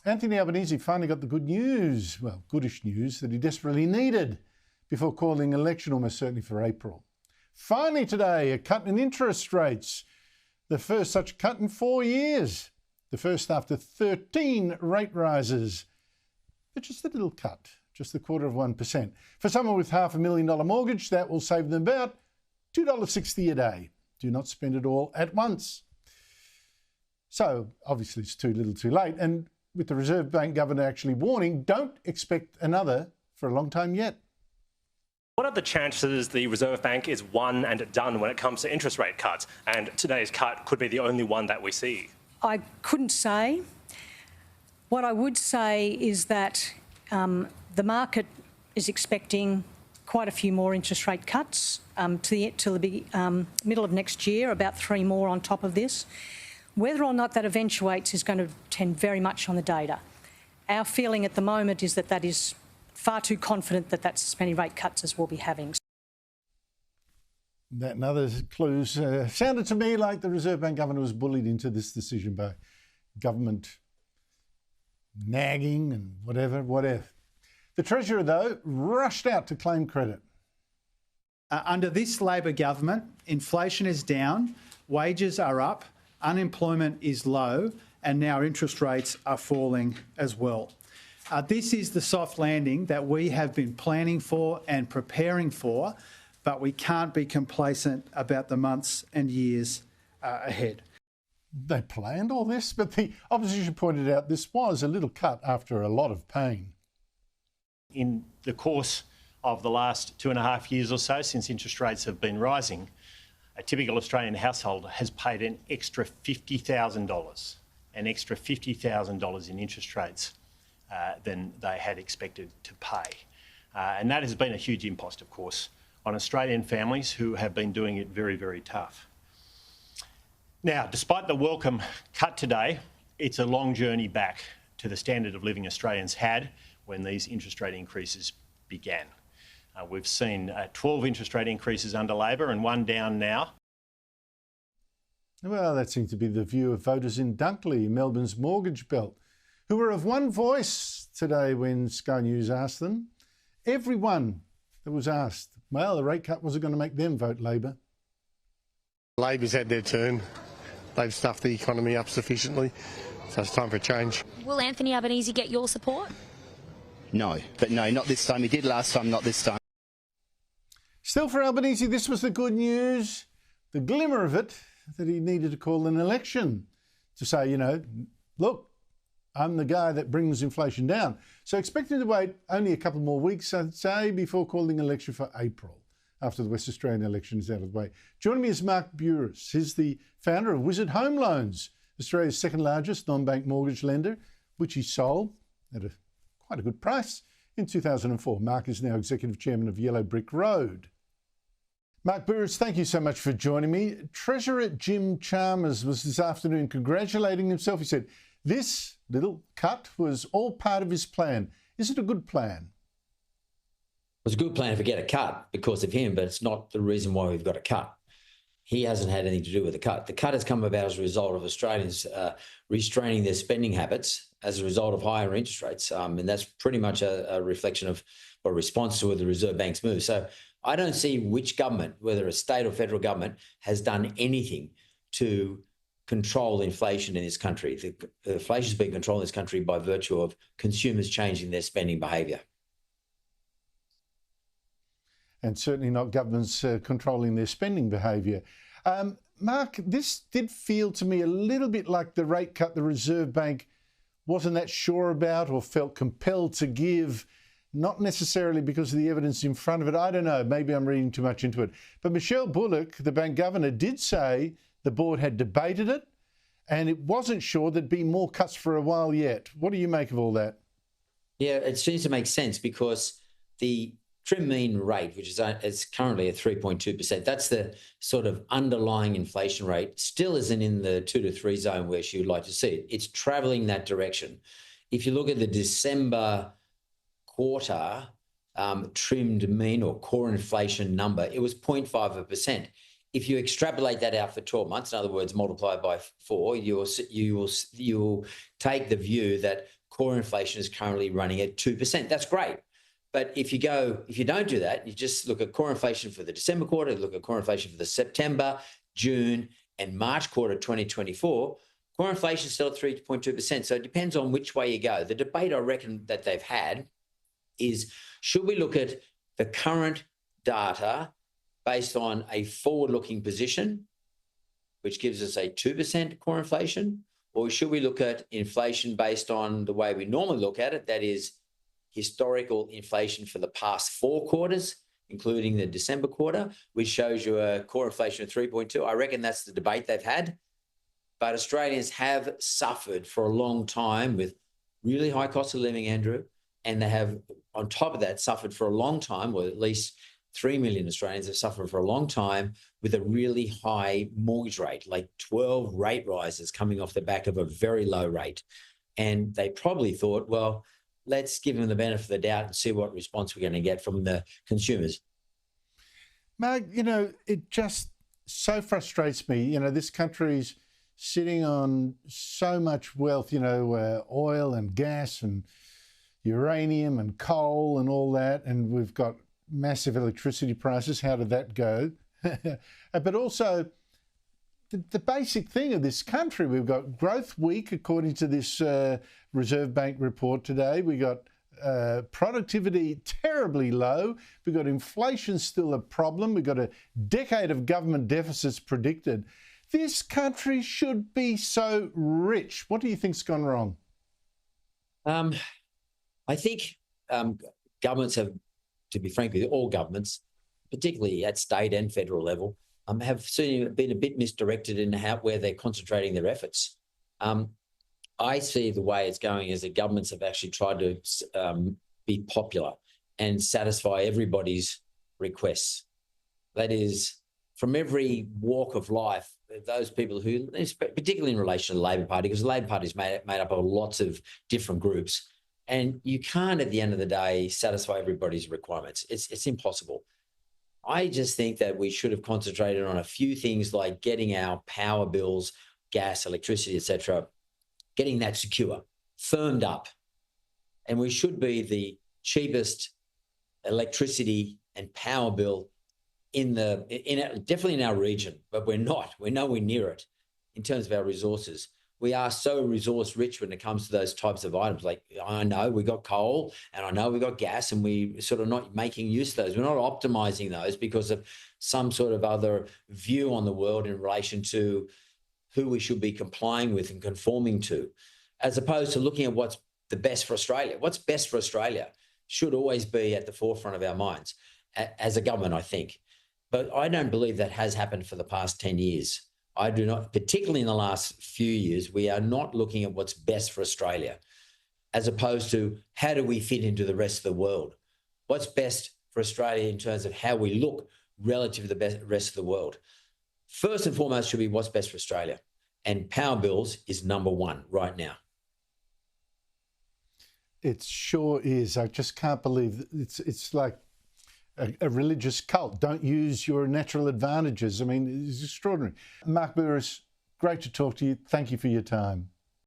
Anthony Albanese finally got the good news, well, goodish news, that he desperately needed before calling an election almost certainly for April. Finally today, a cut in interest rates. The first such cut in 4 years. The first after 13 rate rises. But just a little cut, just a 1/4%. For someone with $500,000 mortgage, that will save them about $2.60 a day. Do not spend it all at once. So obviously it's too little too late. And with the Reserve Bank governor actually warning, don't expect another for a long time yet. What are the chances the Reserve Bank is one and done when it comes to interest rate cuts? And today's cut could be the only one that we see. I couldn't say. What I would say is that the market is expecting quite a few more interest rate cuts till the middle of next year, about 3 more on top of this. Whether or not that eventuates is going to depend very much on the data. Our feeling at the moment is that that is far too confident that that's as many rate cuts as we'll be having. That and other clues sounded to me like the Reserve Bank governor was bullied into this decision by government nagging and whatever. The Treasurer, though, rushed out to claim credit. Under this Labor government, inflation is down, wages are up, unemployment is low, and now interest rates are falling as well. This is the soft landing that we have been planning for and preparing for, but we can't be complacent about the months and years ahead. They planned all this, but the opposition pointed out this was a little cut after a lot of pain. In the course of the last 2.5 years or so, since interest rates have been rising, a typical Australian household has paid an extra $50,000 in interest rates than they had expected to pay. And that has been a huge impost, of course, on Australian families who have been doing it very, very tough. Now, despite the welcome cut today, it's a long journey back to the standard of living Australians had when these interest rate increases began. We've seen 12 interest rate increases under Labor and 1 down now. Well, that seemed to be the view of voters in Dunkley, Melbourne's mortgage belt, who were of one voice today when Sky News asked them. Everyone that was asked, well, the rate cut wasn't going to make them vote Labor. Labor's had their turn. They've stuffed the economy up sufficiently, so it's time for a change. Will Anthony Albanese get your support? No, but no, not this time. He did last time, not this time. Still for Albanese, this was the good news, the glimmer of it, that he needed to call an election to say, you know, look, I'm the guy that brings inflation down. So expect him to wait only a couple more weeks, I'd say, before calling an election for April, after the West Australian election is out of the way. Joining me is Mark Bouris. He's the founder of Wizard Home Loans, Australia's second largest non-bank mortgage lender, which he sold at quite a good price in 2004. Mark is now executive chairman of Yellow Brick Road. Mark Bouris, thank you so much for joining me. Treasurer Jim Chalmers was this afternoon congratulating himself. He said this little cut was all part of his plan. Is it a good plan? It was a good plan if we get a cut because of him, but it's not the reason why we've got a cut. He hasn't had anything to do with the cut. The cut has come about as a result of Australians restraining their spending habits as a result of higher interest rates. And that's pretty much a reflection of or response to the Reserve Bank's move. So I don't see which government, whether a state or federal government, has done anything to control inflation in this country. The inflation has been controlled in this country by virtue of consumers changing their spending behaviour. And certainly not governments controlling their spending behaviour. Mark, this did feel to me a little bit like the rate cut the Reserve Bank wasn't that sure about or felt compelled to give, not necessarily because of the evidence in front of it. I don't know, maybe I'm reading too much into it. But Michelle Bullock, the bank governor, did say the board had debated it and it wasn't sure there'd be more cuts for a while yet. What do you make of all that? Yeah, it seems to make sense because the trim mean rate, which is currently at 3.2%, that's the sort of underlying inflation rate, still isn't in the 2 to 3 zone where she would like to see it. It's travelling that direction. If you look at the December quarter trimmed mean or core inflation number, it was 0.5%. If you extrapolate that out for 12 months, in other words, multiply by 4, you'll take the view that core inflation is currently running at 2%. That's great. But if you don't do that, you just look at core inflation for the December quarter, look at core inflation for the September, June, and March quarter 2024, core inflation is still at 3.2%. So it depends on which way you go. The debate I reckon that they've had is, should we look at the current data based on a forward-looking position, which gives us a 2% core inflation, or should we look at inflation based on the way we normally look at it, that is historical inflation for the past 4 quarters, including the December quarter, which shows you a core inflation of 3.2. I reckon that's the debate they've had. But Australians have suffered for a long time with really high cost of living, Andrew, and they have, on top of that, suffered for a long time, or at least 3 million Australians have suffered for a long time with a really high mortgage rate, like 12 rate rises coming off the back of a very low rate. And they probably thought, well, let's give them the benefit of the doubt and see what response we're going to get from the consumers. Mark, it just so frustrates me. This country's sitting on so much wealth, oil and gas and uranium and coal and all that, and we've got massive electricity prices. How did that go? But also the basic thing of this country, we've got growth weak according to this Reserve Bank report today. We got productivity terribly low. We've got inflation still a problem. We've got a decade of government deficits predicted. This country should be so rich. What do you think's gone wrong? I think governments have, to be frank with you, all governments, particularly at state and federal level, have certainly been a bit misdirected in where they're concentrating their efforts. I see the way it's going is that governments have actually tried to be popular and satisfy everybody's requests. That is, from every walk of life, those people who, particularly in relation to the Labor Party, because the Labor Party is made up of lots of different groups, and you can't, at the end of the day, satisfy everybody's requirements. It's impossible. I just think that we should have concentrated on a few things like getting our power bills, gas, electricity, etc., getting that secure, firmed up. And we should be the cheapest electricity and power bill definitely in our region, but we're not. We're nowhere near it in terms of our resources. We are so resource rich when it comes to those types of items. Like, I know we got coal and I know we got gas, and we sort of not making use of those. We're not optimizing those because of some sort of other view on the world in relation to who we should be complying with and conforming to, as opposed to looking at what's the best for Australia. What's best for Australia should always be at the forefront of our minds as a government, I think. But I don't believe that has happened for the past 10 years. I do not, particularly in the last few years, we are not looking at what's best for Australia, as opposed to how do we fit into the rest of the world? What's best for Australia in terms of how we look relative to the rest of the world? First and foremost should be what's best for Australia. And power bills is number one right now. It sure is. I just can't believe it's like a religious cult. Don't use your natural advantages. I mean, it's extraordinary. Mark Bouris, great to talk to you. Thank you for your time.